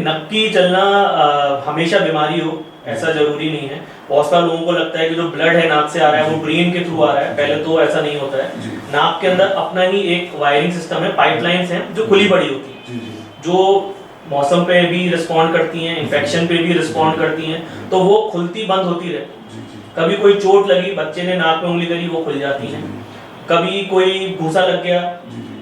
नक की चलना हमेशा बीमारी हो ऐसा जरूरी नहीं है। बहुत सारे लोगों को लगता है कि जो ब्लड है नाक से आ रहा है वो ब्रेन के थ्रू आ रहा है, पहले तो ऐसा नहीं होता है। नाक के अंदर अपना ही एक वायरिंग सिस्टम है, पाइपलाइंस हैं जो खुली पड़ी होती है, जो मौसम पे भी रिस्पॉन्ड करती हैं, इन्फेक्शन पे भी रिस्पॉन्ड करती हैं, तो वो खुलती बंद होती रहती है। कभी कोई चोट लगी, बच्चे ने नाक में उंगली करी, वो खुल जाती हैं। कभी कोई भूसा लग गया,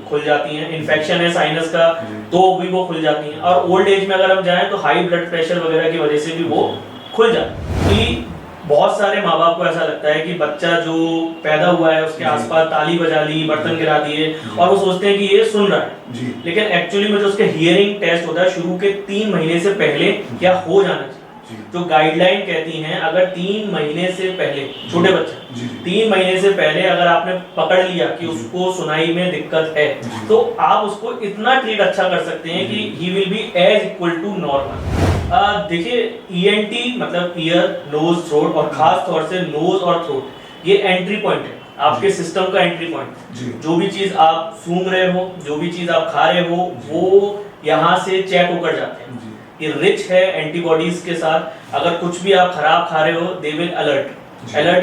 खुल जाती हैं। इन्फेक्शन है साइनस का तो भी वो खुल जाती हैं। और ओल्ड एज में अगर हम जाएं तो हाई ब्लड प्रेशर वगैरह की वजह से भी वो खुल जाती है। बहुत सारे माँ बाप को ऐसा लगता है कि बच्चा जो पैदा हुआ है उसके आसपास ताली बजा ली, बर्तन गिरा दिए और वो सोचते हैं कि ये सुन रहा है, लेकिन एक्चुअली में जो उसके हियरिंग टेस्ट होता है शुरू के 3 महीने से पहले क्या हो जाना चाहिए। जो गाइडलाइन कहती हैं, अगर 3 महीने से पहले छोटे बच्चे 3 महीने से पहले अगर आपने पकड़ लिया कि उसको सुनाई में दिक्कत है तो आप उसको इतना ट्रीट अच्छा कर सकते हैं कि he will be as equal to normal. देखिए ईएनटी मतलब ईयर, नोज, थ्रोट और खास तौर से नोज और थ्रोट, ये एंट्री पॉइंट है आपके सिस्टम का, एंट्री पॉइंट। जो भी चीज आप सूंघ रहे हो, जो भी चीज आप खा रहे हो, वो यहाँ से चेक होकर जाते हैं। ये रिच है एंटीबॉडीज के साथ। अगर कुछ भी आप खराब खा रहे हो they will alert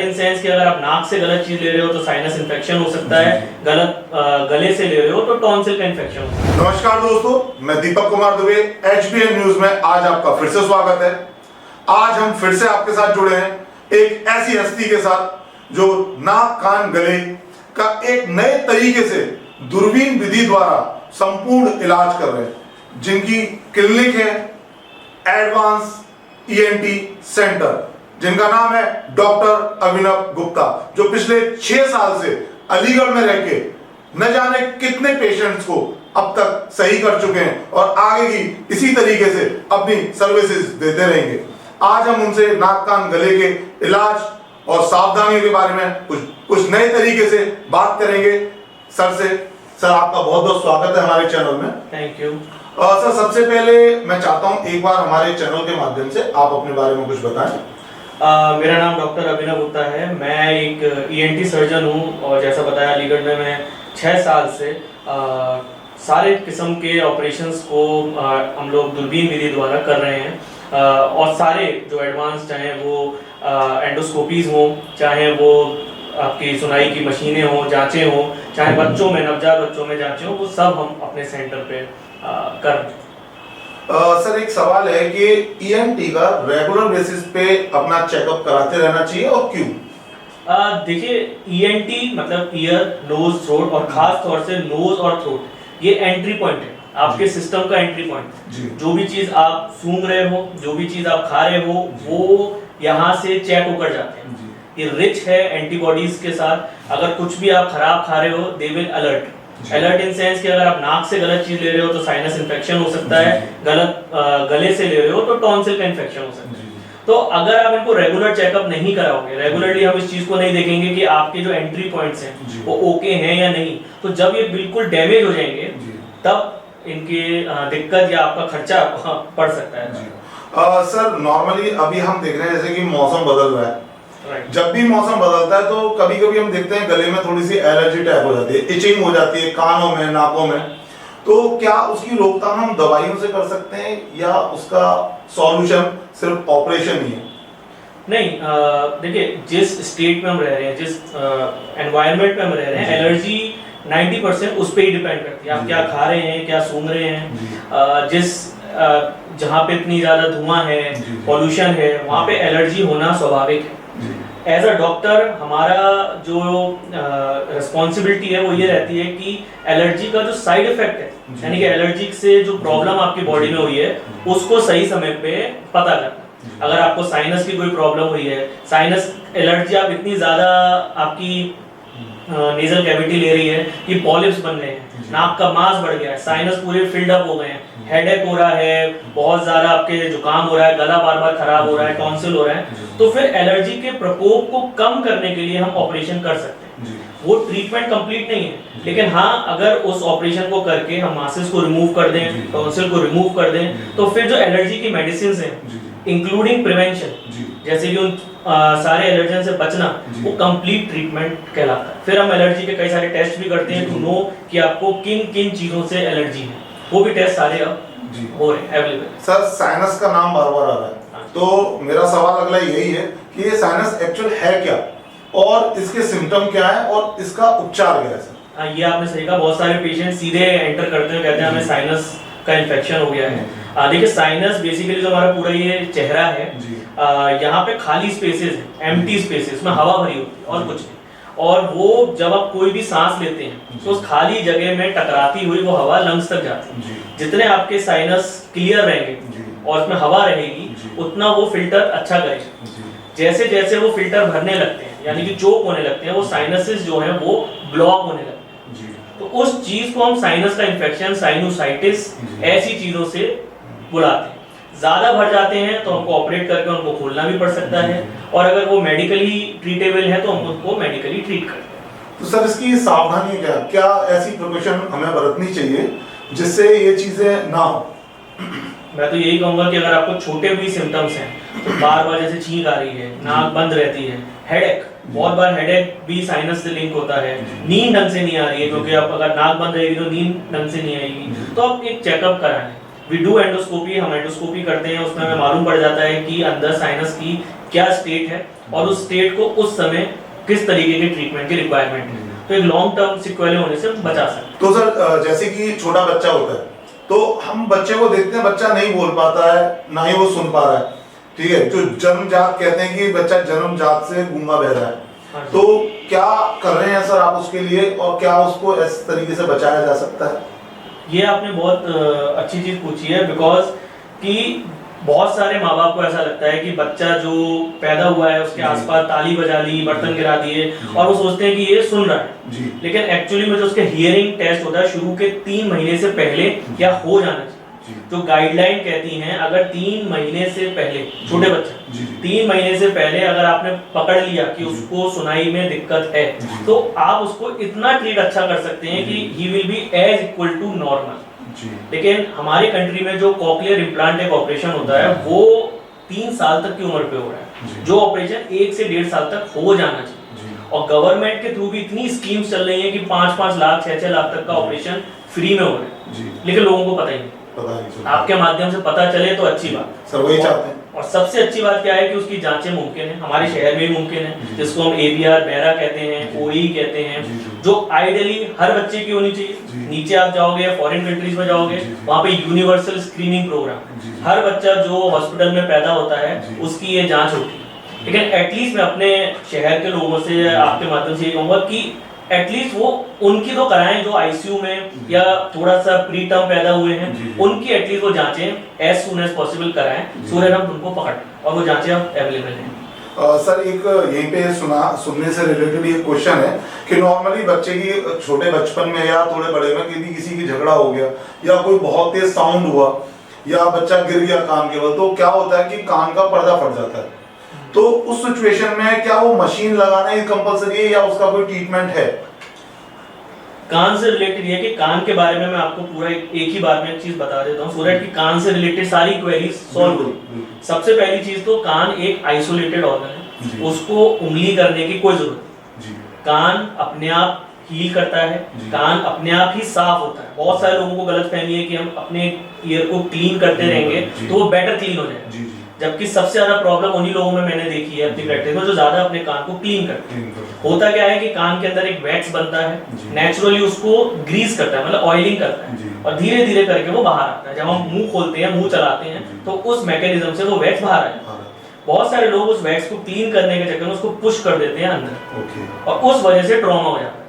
in sense कि अगर आप नाक से गलत चीज ले रहे हो तो साइनस इन्फेक्शन हो सकता है, गलत गले से ले रहे हो तो टॉन्सिल का इन्फेक्शन हो सकता है। नमस्कार दोस्तों, मैं दीपक कुमार दुबे, एचबीएन न्यूज में आज आपका फिर से स्वागत है। आज हम फिर से आपके साथ जुड़े हैं एक ऐसी हस्ती के साथ जो नाक कान गले का एक नए तरीके से दूरबीन विधि द्वारा संपूर्ण इलाज कर रहे हैं, जिनकी क्लिनिक है एडवांस ईएनटी सेंटर, जिनका नाम है डॉक्टर अभिनव गुप्ता, जो पिछले 6 साल से अलीगढ़ में रह के न जाने कितने पेशेंट्स को अब तक सही कर चुके हैं और आगे भी इसी तरीके से अपनी सर्विसेज देते रहेंगे। आज हम उनसे नाक कान गले के इलाज और सावधानियों के बारे में कुछ नए तरीके से बात करेंगे। सर आपका बहुत बहुत स्वागत है हमारे चैनल में। Thank you. सर सबसे पहले मैं चाहता हूं एक बार हमारे चैनल के माध्यम से आप अपने बारे में कुछ बताएं। मेरा नाम डॉक्टर अभिनव गुप्ता है। मैं एक ईएनटी सर्जन हूँ और जैसा बताया अलीगढ़ में मैं 6 साल से सारे किस्म के ऑपरेशंस को हम लोग दूरबीन विधि द्वारा कर रहे हैं। और सारे जो एडवांस, चाहे वो एंडोस्कोपीज हो, चाहे वो आपकी सुनाई की मशीनें हो, जांचें हो, चाहे बच्चों में, नवजात बच्चों में जांचें हो, वो सब हम अपने सेंटर पे कर रहे हैं। सर एक सवाल है कि ईएनटी का रेगुलर बेसिस पे अपना चेकअप कराते रहना चाहिए और क्यों? देखिए ईएनटी मतलब ईयर, नोज, थ्रोट और खास तौर से नोज और थ्रोट, ये एंट्री पॉइंट है आपके सिस्टम का, एंट्री पॉइंट। जो भी चीज आप सूंघ रहे हो, जो भी चीज आप खा रहे हो, वो यहाँ से चेक होकर जाते हैं। ये रिच है एंटीबॉडीज के साथ। अगर कुछ भी आप खराब खा रहे हो they will alert in sense कि अगर आप नाक से गलत चीज ले रहे हो तो साइनस इन्फेक्शन हो सकता है, गलत गले से ले रहे हो तो टॉन्सिल का इन्फेक्शन हो सकता है। तो अगर आप इनको रेगुलर चेकअप नहीं कराओगे, रेगुलरली हम इस चीज को नहीं देखेंगे कि आपके जो एंट्री पॉइंट्स हैं वो ओके हैं या नहीं, तो जब ये बिल्कुल डैमेज हो जाएंगे तब इनकी दिक्कत या आपका खर्चा पड़ सकता है। सर नॉर्मली अभी हम देख रहे हैं जैसे कि मौसम बदल रहा है, जब भी मौसम बदलता है तो कभी कभी हम देखते हैं गले में थोड़ी सी एलर्जी टाइप हो जाती है, इचिंग हो जाती है कानों में, नाकों में। तो क्या उसकी रोकथाम हम दवाइयों से कर सकते हैं या उसका सॉल्यूशन सिर्फ ऑपरेशन ही है? नहीं, देखिए जिस स्टेट में हम रह रहे हैं, जिस एनवायरनमेंट में हम रह रहे हैं, एलर्जी 90% उस पर ही डिपेंड करती है। आप क्या खा रहे हैं, क्या सूंघ रहे हैं। जहाँ पे इतनी ज्यादा धुआं है, पॉल्यूशन है, वहाँ पे एलर्जी होना स्वाभाविक है। एज अ डॉक्टर हमारा जो रिस्पॉन्सिबिलिटी है वो ये रहती है कि एलर्जी का जो साइड इफेक्ट है, यानी कि एलर्जी से जो प्रॉब्लम आपकी बॉडी में हुई है उसको सही समय पे पता करना। अगर आपको साइनस की कोई प्रॉब्लम हुई है, साइनस एलर्जी आप इतनी ज्यादा आपकी नेजल कैविटी ले रही है कि पॉलिप्स बन रहे हैं, नाक का मांस बढ़ गया है, साइनस पूरे फिल्ड अप हो गए हैं, हेडेक हो रहा है, बहुत ज्यादा आपके जुकाम हो रहा है, गला बार बार खराब हो रहा है, टॉन्सिल हो रहा है, तो फिर एलर्जी के प्रकोप को कम करने के लिए हम ऑपरेशन कर सकते हैं। वो ट्रीटमेंट कंप्लीट नहीं है, लेकिन हाँ अगर उस ऑपरेशन को करके हम मासेस को रिमूव कर दें, टॉन्सिल को रिमूव कर दें, तो फिर जो एलर्जी की मेडिसिन हैं इंक्लूडिंग प्रिवेंशन, जैसे कि उन सारे एलर्जन से बचना, वो कंप्लीट ट्रीटमेंट कहलाता है। फिर हम एलर्जी के कई सारे टेस्ट भी करते हैं टू नो कि आपको किन किन चीजों से एलर्जी है, वो भी टेस्ट सारे अब जी हो रहे हैं, अवेलेबल। सर साइनस का नाम बार बार आ रहा है, तो मेरा सवाल अगला यही है कि ये साइनस एक्चुअल है क्या और इसके सिम्टम क्या है और इसका उपचार क्या है सर? हाँ, ये आपने सही कहा। बहुत सारे पेशेंट सीधे एंटर करते हैं, कहते हैं हमें साइनस का इन्फेक्शन हो गया है। देखिए साइनस बेसिकली जो हमारा पूरा ये चेहरा है, यहाँ पे खाली स्पेसेस है, एम्प्टी स्पेसेस में हवा भरी होती है और कुछ नहीं। और वो जब आप कोई भी सांस लेते हैं तो उस खाली जगह में टकराती हुई वो हवा लंग्स तक जाती है। जितने आपके साइनस क्लियर रहेंगे और उसमें हवा रहेगी उतना वो फिल्टर अच्छा करेगा। जैसे जैसे वो फिल्टर भरने लगते हैं यानी कि चोक होने लगते हैं, वो साइनसेस जो हैं वो ब्लॉक होने लगते हैं। तो उस चीज को हम साइनस का इन्फेक्शन, साइनोसाइटिस ऐसी चीजों से बुलाते हैं। ज्यादा भर जाते हैं तो हमको ऑपरेट करके उनको खोलना भी पड़ सकता है, और अगर वो मेडिकली ट्रीटेबल है तो हम उनको मेडिकली ट्रीट करते हैं। तो सर इसकी सावधानी क्या ऐसी प्रिकॉशन हमें बरतनी चाहिए जिससे ये चीजें ना हो? मैं तो यही कहूंगा कि अगर आपको छोटे भी सिम्टम्स हैं तो बार बार जैसे छींक आ रही है, नाक बंद रहती है, हेडेक, बहुत बार हेडेक भी साइनस से लिंक होता है, नींद ढंग से नहीं आ रही है, क्योंकि आप अगर नाक बंद रहेगी तो नींद ढंग से नहीं आएगी, तो आप एक चेकअप कराएं। वी डू एंडोस्कोपी, हम एंडोस्कोपी करते हैं, उसमें हमें मालूम पड़ जाता है कि अंदर साइनस की क्या स्टेट है और उस स्टेट को उस समय किस तरीके के ट्रीटमेंट की रिक्वायरमेंट है, तो एक लॉन्ग टर्म सिक्वेले होने से बचा सकते हैं। तो सर जैसे कि छोटा बच्चा होता है तो हम बच्चे को देखते हैं, बच्चा नहीं बोल पाता है, ना ही वो सुन पा रहा है, ठीक है, जो जन्मजात कहते हैं कि बच्चा जन्मजात से गूंगा बह रहा है, तो क्या कर रहे हैं सर आप उसके लिए, और क्या उसको इस तरीके से बचाया जा सकता है? ये आपने बहुत अच्छी चीज पूछी है, बिकॉज कि बहुत सारे माँ बाप को ऐसा लगता है कि बच्चा जो पैदा हुआ है उसके आसपास ताली बजा ली, बर्तन गिरा दिए और वो सोचते हैं कि ये सुन रहा है, लेकिन एक्चुअली में जो उसके हियरिंग टेस्ट होता है शुरू के 3 महीने से पहले क्या हो जाना चाहिए। जो गाइडलाइन कहती हैं अगर 3 महीने से पहले छोटे बच्चे 3 महीने से पहले अगर आपने पकड़ लिया कि उसको सुनाई में दिक्कत है तो आप उसको इतना ट्रीट अच्छा कर सकते हैं कि he will be as equal to normal. लेकिन हमारी कंट्री में जो कॉक्लियर इम्प्लांट एक ऑपरेशन होता है वो 3 साल तक की उम्र पे हो रहा है, जो ऑपरेशन 1 से 1.5 साल तक हो जाना चाहिए, और गवर्नमेंट के थ्रू भी इतनी स्कीम्स चल रही हैं कि 5-5 लाख 6-6 लाख तक का ऑपरेशन फ्री में हो रहा है, लेकिन लोगों को पता ही नहीं। आपके माध्यम से पता चले तो अच्छी बात सर, वही चाहते हैं। और सबसे अच्छी बात क्या है कि उसकी जांचें मुमकिन है, हमारे शहर में भी मुमकिन है, जिसको हम ABR बेरा कहते हैं, OE कहते हैं, जो आइडियली हर बच्चे की होनी चाहिए। नीचे आप जाओगे फॉरेन कंट्रीज में जाओगे वहाँ पे यूनिवर्सल स्क्रीनिंग प्रोग्राम, हर बच्चा जो हॉस्पिटल में पैदा होता है उसकी ये जांच होती है। लेकिन एटलीस्ट मैं अपने शहर के लोगों से आपके माध्यम से ये कहूँगा कि एटलीस्ट वो उनकी तो कराएं जो ICU में या थोड़ा सा प्री टर्म पैदा हुए हैं, उनकी एटलीस्ट वो जांचें एज सून एज पॉसिबल कराएं, सो दैट हम उनको पकड़, और वो जांचें अब अवेलेबल हैं। सर एक यहीं पे सुनने से रिलेटेड ये क्वेश्चन है कि नॉर्मली बच्चे की छोटे बचपन में या थोड़े बड़े में किसी की झगड़ा हो गया या कोई बहुत तेज साउंड हुआ या बच्चा गिर गया कान के बल, तो क्या होता है कि कान का पर्दा फट जाता है, तो उस सिचुएशन में क्या वो मशीन लगाना ही कंपलसरी है या उसका कोई ट्रीटमेंट है? कान से रिलेटेड ये कि कान के बारे में मैं आपको पूरा एक ही बार में एक चीज बता देता हूँ, सो दैट कि कान से रिलेटेड सारी क्वेरीज सॉल्व हो। सबसे पहली चीज तो कान एक आइसोलेटेड ऑर्गन है, उसको उंगली करने की कोई जरूरत नहीं। कान अपने आप हील करता है, कान अपने आप ही साफ होता है। बहुत सारे लोगों को गलतफहमी है कि हम अपने ईयर को क्लीन करते रहेंगे तो वो बेटर क्लीन हो जाएगा, जबकि सबसे ज्यादा प्रॉब्लम उन्हीं लोगों में मैंने देखी है अपनी प्रैक्टिस में जो ज्यादा अपने कान को क्लीन करते हैं। होता क्या है कि कान के अंदर एक वैक्स बनता है, नेचुरली उसको ग्रीस करता है, मतलब ऑयलिंग करता है, और धीरे धीरे करके वो बाहर आता है। जब हम मुंह खोलते हैं, मुंह चलाते हैं, तो उस मैकेनिज्म से वो वैक्स बाहर आएगा। बहुत सारे लोग उस वैक्स को क्लीन करने के चक्कर में उसको पुश कर देते हैं अंदर, और उस वजह से ट्रॉमा हो जाता है।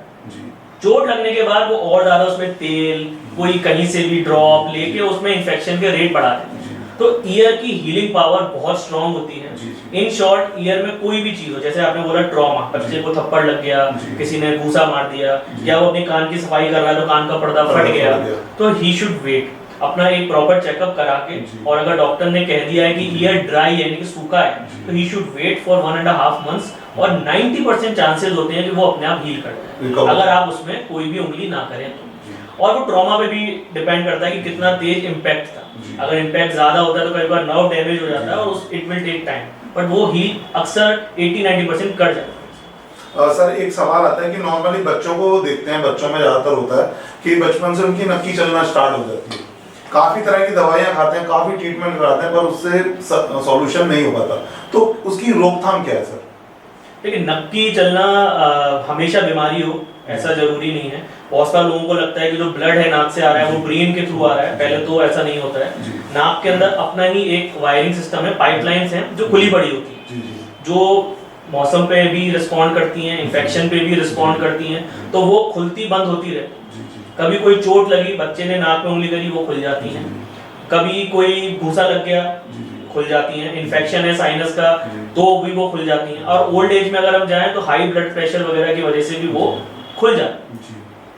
चोट लगने के बाद वो और ज्यादा उसमें तेल, कोई कहीं से भी ड्रॉप लेके उसमें इन्फेक्शन के रेट बढ़ा देते हैं। तो ईयर की हीलिंग पावर बहुत स्ट्रांग होती है। इन शॉर्ट, ईयर में कोई भी चीज हो, जैसे आपने बोला ट्रॉमा, बच्चे को थप्पड़ लग गया, किसी ने घूसा मार दिया, या वो अपने कान की सफाई कर रहा है तो कान का पर्दा फट गया, तो ही शुड वेट अपना एक प्रॉपर चेकअप करा के, और अगर डॉक्टर ने कह दिया है कि ईयर ड्राई यानी कि सूखा है, तो he should wait for 1.5 months, और 90% चांसेस होते हैं कि वो अपने आप हील करता है, अगर आप उसमें कोई भी उंगली ना करें तो। और वो ट्रॉमा पे भी डिपेंड करता है कि कितना तेज इम्पैक्ट था। अगर इम्पैक्ट ज्यादा होता है तो कई बार नर्व डैमेज हो जाता है और उस it will take time, but वो हील अक्सर 80-90% कर जाता है। सर एक सवाल आता है कि नॉर्मली बच्चों को देखते हैं, बच्चों में ज्यादातर होता है कि बचपन से उनकी नक्की चलना स्टार्ट हो जाती है, काफी तरह की दवाइयां खाते हैं, काफी ट्रीटमेंट कराते हैं, पर उससे सॉल्यूशन नहीं हो पाता। तो उसकी रोकथाम क्या है सर? देखिए, नक्की चलना हमेशा बीमारी हो ऐसा जरूरी नहीं है। बहुत सारे लोगों को लगता है कि जो ब्लड है नाक से आ रहा है वो ब्रेन के थ्रू आ रहा है, पहले तो ऐसा नहीं होता है। नाक के अंदर अपना ही एक वायरिंग सिस्टम है, पाइपलाइंस हैं जो खुली पड़ी होती है, जो मौसम पे भी रिस्पॉन्ड करती हैं, इन्फेक्शन पे भी रिस्पॉन्ड करती हैं, तो वो खुलती बंद होती रहती है। कभी कोई चोट लगी, बच्चे ने नाक में उंगली करी, वो खुल जाती हैं। कभी कोई भूसा लग गया, खुल जाती हैं। इन्फेक्शन है साइनस का तो भी वो खुल जाती हैं। और ओल्ड एज में अगर हम जाएं तो हाई ब्लड प्रेशर वगैरह की वजह से भी वो खुल जाती है।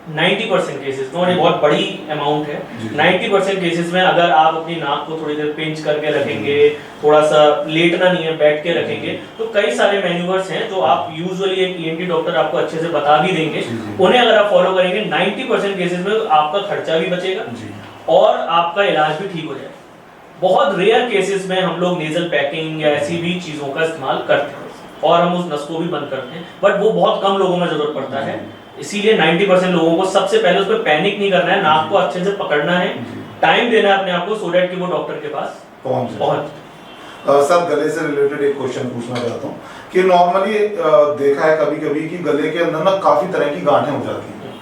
90% केसेस में, और ये बहुत बड़ी अमाउंट है, 90% केसेस में अगर आप अपनी नाक को थोड़ी देर पिंच करके रखेंगे, थोड़ा सा लेटना नहीं है, बैठ के रखेंगे, तो कई सारे मैन्यूवर्स हैं जो आप यूजुअली एक ईएनटी डॉक्टर आपको अच्छे से बता भी देंगे। उन्हें अगर आप फॉलो करेंगे 90% केसेस में आपका खर्चा भी बचेगा और आपका इलाज भी ठीक हो जाएगा। बहुत रेयर केसेस में हम लोग नेजल पैकिंग या ऐसी भी चीज़ों का इस्तेमाल करते हैं और हम उस नस को भी बंद करते हैं, बट वो बहुत कम लोगों में ज़रूरत पड़ता है। इसीलिए 90% लोगों को सबसे पहले उस पर पैनिक नहीं करना है, नाक को अच्छे से पकड़ना है, टाइम देना है अपने आप को, सो दैट कि वो डॉक्टर के पास पहुंच। सर, गले से रिलेटेड एक क्वेश्चन पूछना चाहता हूँ कि नॉर्मली देखा है कभी कभी कि गले के अंदर ना काफी तरह की गांठें हो जाती हैं,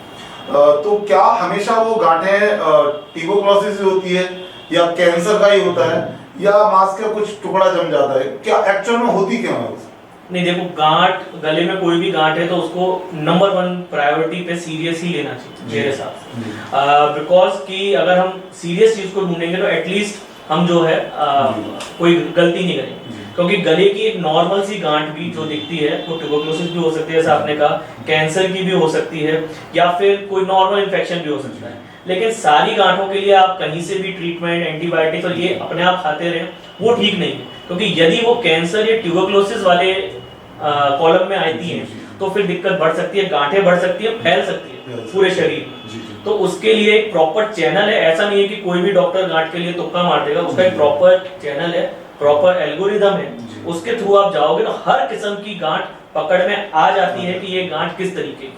तो क्या हमेशा वो गांठें ट्यूबरकुलोसिस से होती है या कैंसर का ही होता है या मांस का कुछ टुकड़ा जम जाता है? क्या एक्चुअल में होती क्यों है? नहीं, देखो, गांठ, गले में कोई भी गांठ है तो उसको नंबर 1 प्रायोरिटी पे सीरियस ही लेना चाहिए मेरे हिसाब से। बिकॉज कि अगर हम सीरियस चीज को ढूंढेंगे तो एटलीस्ट हम जो है कोई गलती नहीं करेंगे, क्योंकि गले की एक नॉर्मल सी गांठ भी जो दिखती है वो ट्यूबरकुलोसिस भी हो सकती है, जैसा आपने कहा, कैंसर की भी हो सकती है, या फिर कोई नॉर्मल इन्फेक्शन भी हो सकता है। लेकिन सारी गांठों के लिए आप कहीं से भी ट्रीटमेंट, एंटीबायोटिक्स और ये अपने आप खाते रहें, वो ठीक नहीं है। क्योंकि यदि वो कैंसर या ट्यूबरकुलोसिस वाले कॉलम में आती हैं तो फिर दिक्कत बढ़ सकती है, गांठें बढ़ सकती है, फैल सकती है पूरे शरीर में। तो उसके लिए एक प्रॉपर चैनल है। ऐसा नहीं है कि कोई भी डॉक्टर गांठ के लिए तुक्का मार देगा, उसका एक प्रॉपर चैनल है, प्रॉपर एल्गोरिदम है, उसके थ्रू आप जाओगे तो हर किस्म की गांठ पकड़ में आ जाती है कि ये गांठ किस तरीके की,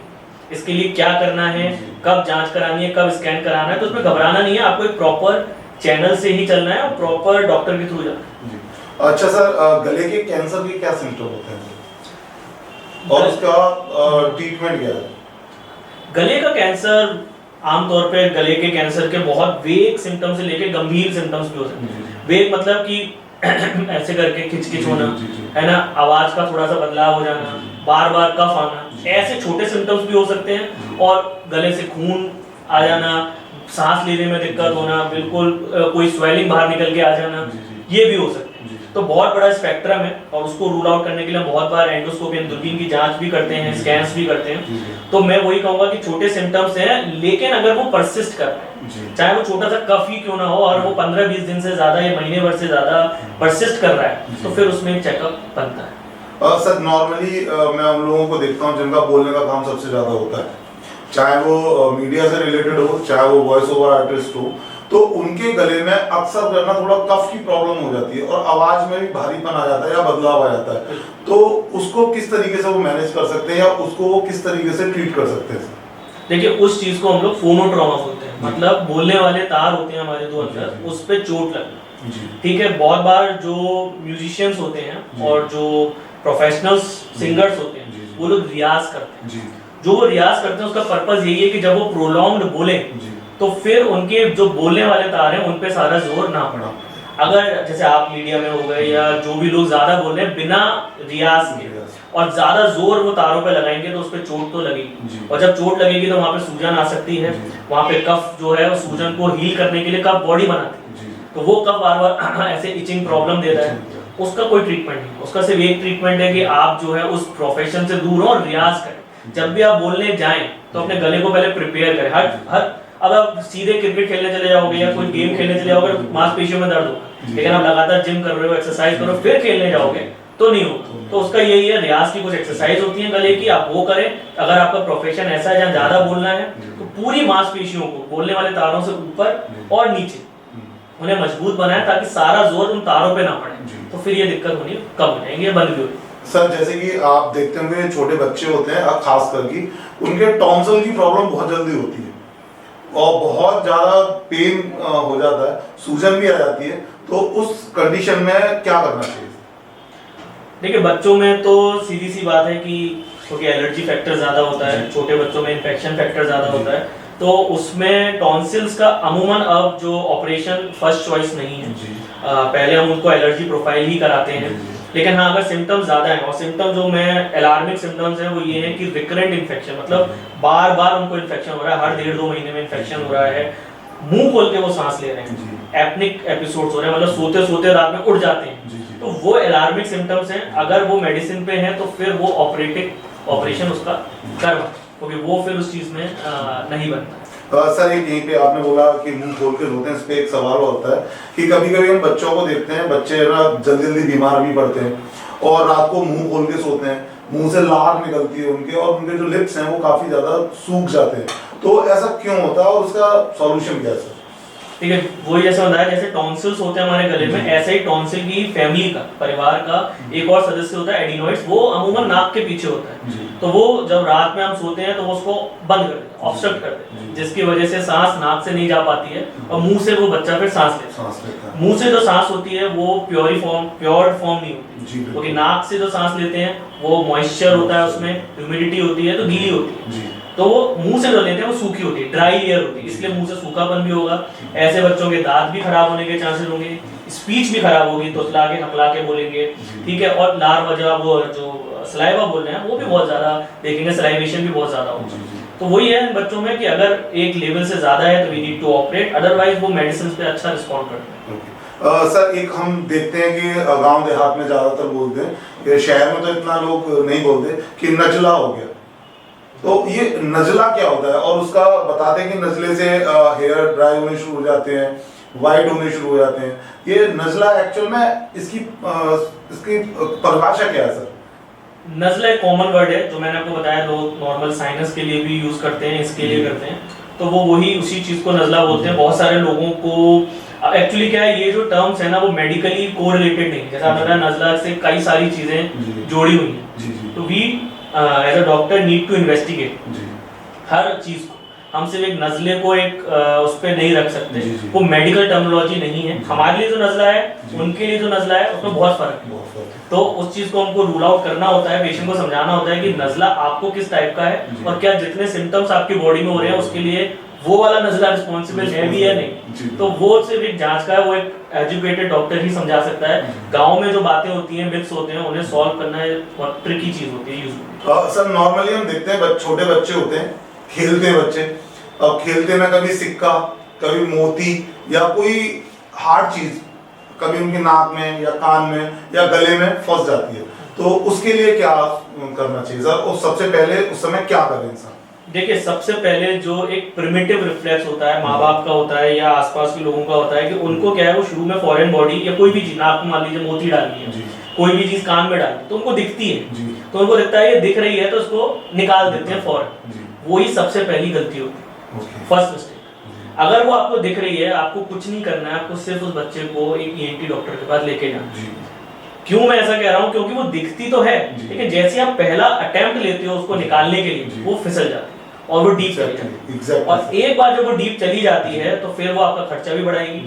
इसके लिए क्या करना है, कब जांच करानी है, कब स्कैन कराना है। तो उसमें घबराना नहीं है, आपको एक प्रॉपर चैनल से ही चलना है और प्रॉपर डॉक्टर के थ्रू जाना है। अच्छा सर, गले के कैंसर के क्या सिम्टम होते हैं और उसका ट्रीटमेंट क्या है? गले का कैंसर आमतौर पे गले के कैंसर के बहुत वेग सिम्टम्स से लेके गंभीर सिम्टम्स भी हो सकते हैं। वेग मतलब कि ऐसे करके खिचखिच होना, है ना, आवाज का थोड़ा सा बदलाव हो जाना, बार बार कफ आना, ऐसे छोटे सिम्टम्स भी हो सकते हैं। और गले से खून आ जाना, सांस लेने में दिक्कत होना, बिल्कुल कोई स्वेलिंग बाहर निकल के आ जाना, ये भी हो सकता है। तो बहुत बड़ा स्पेक्ट्रम है और उसको रूल आउट करने के लिए बहुत बार एंडोस्कोपी यानी दूरबीन की जांच भी करते हैं, स्कैन्स भी करते हैं। तो मैं वही कहूंगा कि छोटे सिम्टम्स हैं, लेकिन अगर वो परसिस्ट कर रहे हैं, चाहे वो छोटा सा कफ ही क्यों ना हो और वो 15-20 दिन से ज्यादा या महीने भर से ज्यादा परसिस्ट कर रहा है, तो फिर उसमें एक चेकअप बनता है। सर, नॉर्मली मैं उन लोगों को देखता हूँ जिनका बोलने का काम सबसे ज्यादा होता है, चाहे वो मीडिया से रिलेटेड हो, चाहे वो वॉइस ओवर आर्टिस्ट हो, तो उनके गले में अक्सर करना थोड़ा कफ की प्रॉब्लम हो जाती है और आवाज में भी भारीपन आ जाता है या बदलाव आ जाता है। तो उसको किस तरीके से वो मैनेज कर सकते हैं या उसको वो किस तरीके से ट्रीट कर सकते हैं? देखिए, उस चीज को हम लोग फोनोट्रॉमा बोलते हैं, मतलब बोलने वाले तार होते हैं हमारे दो अंदर, उस पे चोट लगना। ठीक है, बहुत बार जो म्यूजिशियंस होते हैं और जो प्रोफेशनल सिंगर्स होते हैं वो लोग रियाज करते हैं। जो वो रियाज करते हैं उसका पर्पस यही है कि जब वो प्रोलॉन्ग्ड बोले तो फिर उनके जो बोलने वाले तार हैं उन पे सारा जोर ना पड़ा। अगर जैसे आप मीडिया में हो गए या जो भी लोग ज्यादा बोल रहे हैं बिना रियाज के और ज्यादा जोर वो तारों पे लगाएंगे तो उस पे चोट तो लगेगी, और जब चोट लगेगी तो वहाँ पे सूजन आ सकती है। वहाँ पे कफ जो है उस सूजन को हील करने के लिए कफ बॉडी बनाती है, तो वो कफ बार बार ऐसे इचिंग प्रॉब्लम देता है, उसका कोई ट्रीटमेंट नहीं। उसका सिर्फ एक ट्रीटमेंट है कि आप जो है उस प्रोफेशन से दूर हो और रियाज करें। जब भी आप बोलने जाएं तो अपने गले को पहले प्रिपेयर करें। हर अब आप सीधे क्रिकेट खेलने चले जाओगे या कोई गेम खेलने चले जाओगे मांसपेशियों में दर्द होगा, लेकिन आप लगातार जिम कर रहे हो, एक्सरसाइज करो, फिर खेलने जाओगे तो नहीं होगा। तो उसका यही है, रियाज की कुछ एक्सरसाइज होती है गले की, आप वो करें। अगर आपका प्रोफेशन ऐसा है जहाँ ज्यादा बोलना है तो पूरी मांसपेशियों को, बोलने वाले तारों से ऊपर और नीचे, उन्हें मजबूत बनाए ताकि सारा जोर उन तारों पे ना पड़े, तो फिर ये दिक्कत होनी कम हो जाएंगे, बंद भी होगी। सर, जैसे कि आप देखते होंगे छोटे बच्चे होते हैं, खास करके उनके टॉन्सिल की प्रॉब्लम बहुत जल्दी होती है, और बहुत ज्यादा पेन हो जाता है, सूजन भी आ जाती है, तो उस कंडीशन में क्या करना चाहिए? देखिए बच्चों में तो सीधी सी बात है कि क्योंकि एलर्जी फैक्टर ज़्यादा होता है, छोटे बच्चों में इन्फेक्शन फैक्टर ज़्यादा होता है, तो उसमें टॉन्सिल्स का अमूमन अब जो ऑपरेशन फर्स्ट चॉइस नहीं है। पहले हम उनको एलर्जी प्रोफाइल ही कराते हैं, लेकिन हाँ अगर सिम्टम्स ज़्यादा हैं, और सिम्टम जो मैं अलार्मिंग सिम्टम्स हैं वो ये है कि रिकरेंट इन्फेक्शन, मतलब बार बार उनको इन्फेक्शन हो रहा है, हर 1.5-2 महीने में इन्फेक्शन हो रहा है, मुंह खोल के वो सांस ले रहे हैं, एपनिक एपिसोड्स हो रहे हैं, मतलब सोते सोते रात में उठ जाते हैं, तो वो अलार्मिंग सिम्टम्स हैं। अगर वो मेडिसिन पे हैं तो फिर वो ऑपरेशन उसका करवा, क्योंकि वो फिर उस चीज़ में नहीं बनता। सर एक यहीं पे आपने बोला कि मुंह खोल के रोते हैं, इस पे एक सवाल होता है कि कभी कभी हम बच्चों को देखते हैं, बच्चे ना जल्दी जल्दी बीमार भी पड़ते हैं और रात को मुंह खोल के सोते हैं, मुंह से लार निकलती है उनके, और उनके जो लिप्स हैं वो काफी ज्यादा सूख जाते हैं, तो ऐसा क्यों होता है और उसका सॉल्यूशन क्या है सर? ठीक है, वही जैसे बताया, जैसे टॉन्सिल्स होते हैं हमारे गले में, ऐसे ही टॉन्सिल की फैमिली का, परिवार का एक और सदस्य होता है एडिनोइड्स, वो अमूमन नाक के पीछे होता है, तो वो जब रात में हम सोते हैं तो वो उसको बंद कर देते हैं, ऑब्स्ट्रक्ट कर देते हैं, जिसकी वजह से सांस नाक से नहीं जा पाती है और मुंह से वो बच्चा फिर सांस लेता है। मुंह से जो सांस होती है वो प्योर फॉर्म नहीं होती, क्योंकि नाक से जो सांस लेते हैं वो मॉइस्चर होता है, उसमें ह्यूमिडिटी होती है, तो गीली होती है, तो वो मुंह से जो लेते हैं वो सूखी होती है, ड्राई एयर होती है, इसलिए मुंह से सूखापन भी होगा। ऐसे बच्चों के दांत भी खराब होने के चांसेस होंगे, स्पीच भी खराब होगी, तोतला के नकला के बोलेंगे, ठीक है, और लार वजह वो जो सलाइवा बोल रहे हैं वो भी बहुत ज्यादा देखेंगे, सलाइवेशन भी बहुत ज्यादा होगा। तो वही है बच्चों में कि अगर एक लेवल से ज्यादा है तो we need to operate, otherwise वो मेडिसिन पे अच्छा रिस्पॉन्ड करते हैं। सर एक हम देखते हैं कि गांव देहात में ज्यादातर बोलते हैं, कि शहर में तो इतना लोग नहीं बोलते कि नजला हो गया, तो ये नजला क्या होता है और उसका बताते हैं कि नजले से हेयर ड्राई होने शुरू हो जाते हैं, वाइट होने शुरू हो जाते हैं, ये नजला एक्चुअल में इसकी परिभाषा क्या है सर? नजला एक कॉमन वर्ड है जो मैंने आपको बताया, लोग नॉर्मल साइनस के लिए भी यूज करते हैं, इसके लिए करते हैं, तो वो वही उसी चीज को नजला बोलते हैं। बहुत सारे लोगों को एक्चुअली क्या है, ये जो टर्म्स है ना वो मेडिकली कोरिलेटेड नहीं, जैसा आपने बताया नजला से कई सारी चीजें जोड़ी हुई हैं, तो we as a doctor need to investigate हर चीज को, हम सिर्फ एक नजले को एक उस पर नहीं रख सकते, वो मेडिकल टर्मिनोलॉजी नहीं है। हमारे लिए जो नजला है, उनके लिए जो नजला है, उसमें बहुत फर्क है, तो उस चीज को हमको रूल आउट करना होता है, पेशेंट को समझाना होता है कि नजला आपको किस टाइप का है और क्या जितने सिम्टम्स आपकी बॉडी में हो रहे हैं उसके लिए वो वाला नजला रिस्पॉन्सिबल है भी या नहीं, तो वो सिर्फ एक जांच का है, वो एक एजुकेटेड डॉक्टर ही समझा सकता है। गांव में जो बातें होती हैं, मिथ्स होते हैं, उन्हें सॉल्व करना बहुत ट्रिकी चीज होती है यूजुअली। सर नॉर्मली हम देखते हैं छोटे बच्चे होते हैं, खेलते हैं बच्चे, अब खेलते में कभी सिक्का, कभी मोती या कोई हार्ड चीज कभी उनकी नाक में या कान में या गले में फंस जाती है, तो उसके लिए क्या करना चाहिए सर, और सबसे पहले उस समय क्या करें इंसान? देखिए सबसे पहले जो एक प्रिमिटिव रिफ्लेक्स होता है, माँ बाप का होता है या आसपास के लोगों का होता है, कि उनको क्या है, वो शुरू में फॉरेन बॉडी या कोई भी चीज, नाक में मान लीजिए मोती डालनी है, कोई भी चीज कान में डालनी है, तो उनको दिखती है, तो उनको दिखता है ये दिख रही है, तो उसको निकाल देते हैं फौरन, वही सबसे पहली गलती होती है, फर्स्ट मिस्टेक। अगर वो आपको दिख रही है, आपको कुछ नहीं करना है, आपको सिर्फ उस बच्चे को एक ENT डॉक्टर के पास लेके जाना। क्यों मैं ऐसा कह रहा हूँ, क्योंकि वो दिखती तो है, लेकिन जैसे आप पहला अटेम्प्ट लेते हो उसको निकालने के लिए, वो फिसल जाती है और वो डीप चली जाती है, और एक बार जब वो डीप चली जाती है तो फिर वो आपका खर्चा भी बढ़ाएगी,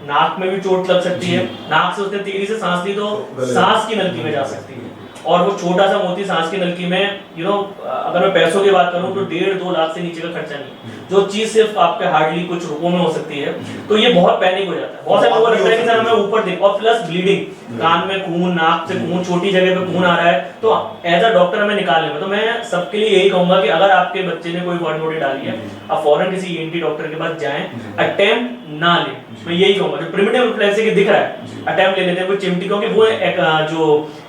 नाक में भी चोट लग सकती है, नाक से उसने तेजी से सांस ली तो सांस की नलकी में जा सकती है, और वो छोटा सा मोती सांस की नलकी में, अगर मैं पैसों की बात करूं तो 1.5-2 लाख से नीचे का खर्चा नहीं, जो चीज सिर्फ आपके हार्डली कुछ रुपयों में हो सकती है, तो ये बहुत पैनिक हो जाता है। बहुत सारे लोगों को लगता है कि सर हमें ऊपर देख, और प्लस ब्लीडिंग, कान में खून, नाक से खून, छोटी जगह पे खून आ रहा है, तो एज अ डॉक्टर हमें निकालने में, तो मैं सबके लिए यही कहूंगा कि अगर आपके बच्चे ने कोई फॉरेन बॉडी डाली है, आप फौरन किसी ENT डॉक्टर के पास जाएं, अटेम्प्ट ना लें, मैं यही कहूंगा। जो प्रिमिटिव रिफ्लेक्स है कि दिख रहा है, अटेम्प्ट ले लेते हैं, कोई चिमटी, क्योंकि वो जो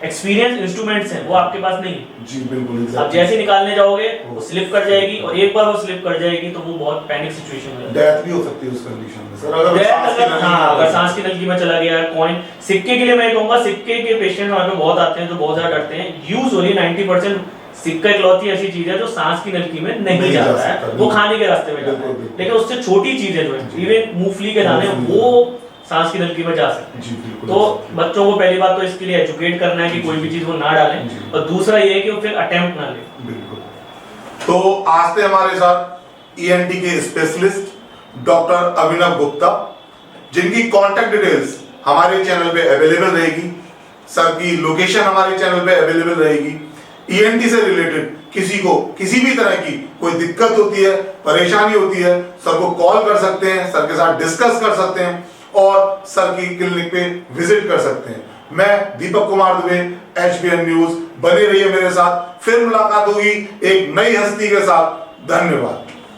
एक्सपीरियंस इंस्ट्रूमेंट्स हैं वो आपके पास नहीं है, जी बिल्कुल, आप जैसे निकालने जाओगे वो स्लिप कर जाएगी, और एक बार वो स्लिप कर जाएगी तो वो बहुत पैनिक सिचुएशन हो जाती है, डेथ भी हो सकती है उस कंडीशन में सर, अगर सांस की नलकी में चला गया। कॉइन, सिक्के के लिए मैं कहूंगा, सिक्के के पेशेंट हमारे पे बहुत आते हैं जो बहुत ज्यादा डरते हैं, यूजुअली 90% सिक्का इकलौती ऐसी चीज है जो सांस की नलकी में नहीं जाता है, वो खाने के रास्ते में जाता है, लेकिन उससे छोटी चीजें जो है, इवन मूंगफली के दाने, वो सांस की नलकी में जा सकते हैं। तो बच्चों को पहली बात तो इसके लिए एजुकेट करना है कि कोई भी चीज वो ना डालें, और दूसरा ये है कि वो फिर अटेम्प्ट ना लें। बिल्कुल। तो आज थे हमारे साथ ENT के स्पेशलिस्ट डॉक्टर अभिनव गुप्ता, जिनकी कांटेक्ट डिटेल्स हमारे चैनल पे अवेलेबल रहेगी। सर की लोकेशन हमारे चैनल पे अवेलेबल रहेगी। ईएनटी से रिलेटेड किसी को किसी भी तरह की कोई दिक्कत होती है, परेशानी होती है, सर को कॉल कर सकते हैं, सर के साथ डिस्कस कर सकते हैं और सर की क्लिनिक पे विजिट कर सकते हैं। मैं दीपक कुमार दुबे, HBN न्यूज, बने रहिए मेरे साथ। फिर मुलाकात होगी एक नई हस्ती के साथ। धन्यवाद।